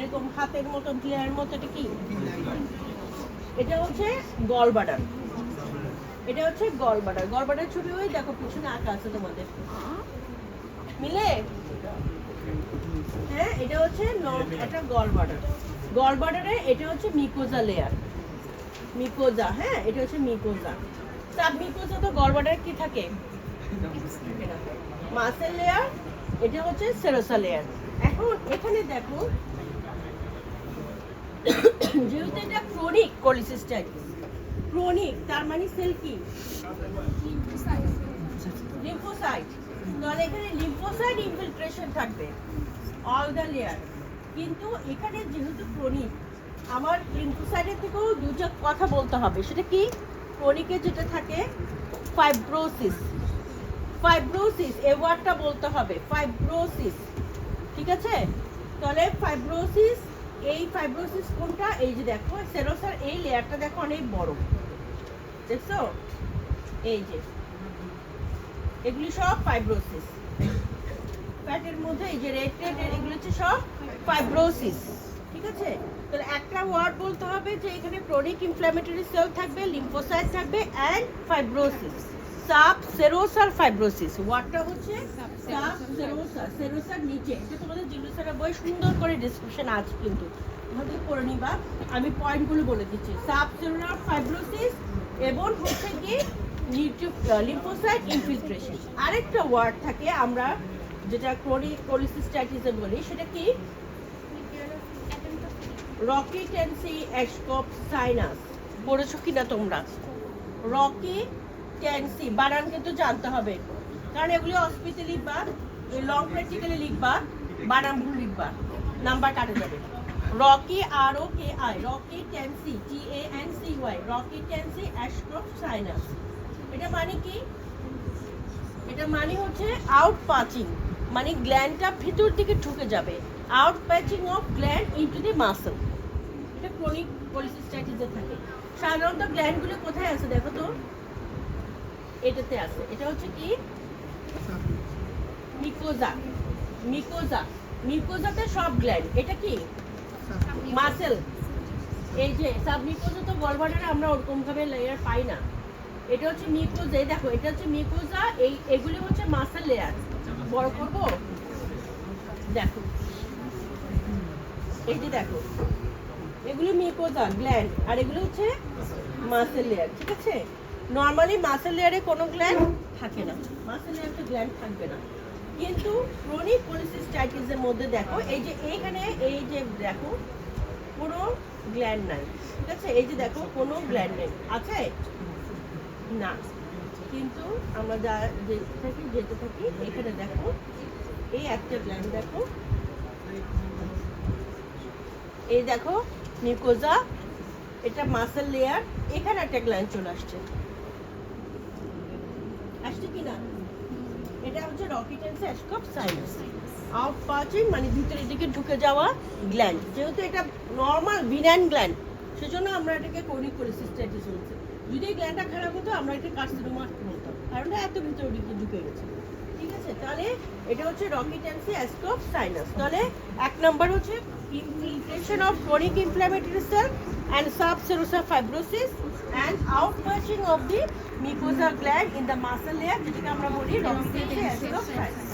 এরকম হাতের মতো টিয়ারের মতো, এটা কি? এটা হচ্ছে গল বাটার। এটা হচ্ছে গল বাটার। গল বাটার ছবি ওই দেখো পিছনে আঁকা আছে তোমাদের, মিলে? হ্যাঁ, এটা হচ্ছে একটা গল বাটার। গল বাটারে এটা হচ্ছে মিকোজা লেয়ার, মিকোজা। হ্যাঁ, এটা হচ্ছে মিকোজা। সাব মিকোজা তো গল বাটারে কি থাকে? Muscle layer. এটা হচ্ছে সেরোসা লেয়ার। এখন এখানে দেখো, যেহেতু এটা ক্রনিক কোলিসিস্টাইটিস, ক্রনিক তার মানে সেল কি? লিম্ফোসাইট। তাহলে এখানে লিম্ফোসাইট ইনফিলট্রেশন থাকবে অল দ্য লেয়ার। কিন্তু এখানে যেহেতু ক্রনিক, আমার লিম্ফোসাইটের থেকেও দুটো কথা বলতে হবে। সেটা কি? ক্রনিকে যেটা থাকে ফাইব্রোসিস। ফাইব্রোসিস এই ওয়ার্ডটা বলতে হবে, ফাইব্রোসিস। ঠিক আছে? তাহলে ফাইব্রোসিস, এই ফাইব্রোসিস কোনটা? এই যে দেখো সেরোসার এই লেয়ারটা দেখো অনেক বড়, দেখছো? এই যে এগুলি সব ফাইব্রোসিস। ফ্যাটের মধ্যে এই যে রেড রেড এগুলো হচ্ছে সব ফাইব্রোসিস। ঠিক আছে? তাহলে একটা ওয়ার্ড বলতে হবে যে এখানে ক্রনিক ইনফ্ল্যামেটরি সেল থাকবে, লিম্ফোসাইট থাকবে এন্ড ফাইব্রোসিস। সাব সেরোসার ফাইব্রোসিস ওয়ার্ডটা হচ্ছে সাব সেরোসার। সেরোসার নিচে, এটা তোমাদের জিলুসারের বই সুন্দর করে ডেসক্রিপশন আছে, কিন্তু তোমাদের করে নিবা। আমি পয়েন্টগুলো বলে দিচ্ছি। সাব সেরোসার ফাইব্রোসিস এবং হচ্ছে কি লিম্ফোসাইট ইনফিলট্রেশন। আরেকটা ওয়ার্ড থাকে আমরা যেটা ক্রনিক কোলিসিস্টাইটিসে বলি, সেটা কি? রকিটেন্সি এসকোপ সাইনাস। পড়েছো কিনা তোমরা? রকিটেন্সি বানান কিন্তু জানতে হবে, কারণ এগুলি অস্পিতে লিখবা, লং প্র্যাকটিক্যালি লিখবা, বানান ভুল লিখবা, নাম্বার কাটে যাবে। রকি ROKI, রকিটেন্সি TANCY, রকিটেন্সি এসকোপ সাইনাস। এটা মানে কি? এটা মানে হচ্ছে আউট পাচিং, মানে গ্ল্যান্ডটা ভিতর দিকে ঢুকে যাবে। Out patching of gland into the muscle. এটা ক্রনিক কোলিসিস্টাইটিসে থাকে। সাধারণত গ্ল্যান্ডগুলো কোথায় আছে দেখো তো? এটাতে আছে। এটা হচ্ছে কি? মিকোজা। মিকোজা, মিকোজাতে সব গ্ল্যান্ড। এটা কি? মাসেল। এই যে সাবমিকোজা তো গলবাটারে আমরা ওরকম ভাবে লেয়ার পাই না। এটা হচ্ছে মিকোজা। দেখো এটা হচ্ছে মিকোজা, এগুলি হচ্ছে মাসেল লেয়ার। বড় করব, দেখো এই যে দেখো এগুলি মিকোজা গ্ল্যান্ড, আর এগুলো হচ্ছে মাসেল লেয়ার। ঠিক আছে? নরমালি মাসেল লেয়ারে কোনো গ্ল্যান্ড থাকে না, মাসেল লেয়ারে গ্ল্যান্ড থাকবে না। কিন্তু ক্রনিক কোলিসিস্টাইটিসের মধ্যে দেখো এই যে এইখানে এই যে দেখো কোনো গ্ল্যান্ড নাই। ঠিক আছে? এই যে দেখো কোনো গ্ল্যান্ড নেই, আছে না। কিন্তু আমরা যেতে থাকি এখানে দেখো এই একটা গ্ল্যান্ড দেখো, এই দেখো মিউকোজা, এটা মাসেল লেয়ার, এখানে একটা গ্ল্যান্ড চলে আসছে কি না? এটা হচ্ছে রকিটেন্সি এসকোপ সাইনাস। আউট পাচিং মানে ভিতরের দিকে ঢুকে যাওয়া গ্ল্যান্ড। যেহেতু এটা নর্মাল বিনাইন গ্ল্যান্ড, সেজন্য আমরা এটাকে ক্রনিক কোলিসিস্টাইটিস বলছি। যদি এই গ্ল্যান্ডটা খারাপ হতো আমরা এটা কার্সিনোমা বলতাম, কারণ এত ভিতরের দিকে ঢুকে গেছে। ঠিক আছে? তাহলে এটা হচ্ছে রকিটেন্সি এসকোপ সাইনাস। তাহলে এক নাম্বার হচ্ছে infiltration of chronic inflammatory cell and subserosal fibrosis and outpouching of the mucosa gland in the muscle layer, যেটাকে আমরা বলি রকিটেন্সি এসকোপ সাইনাস।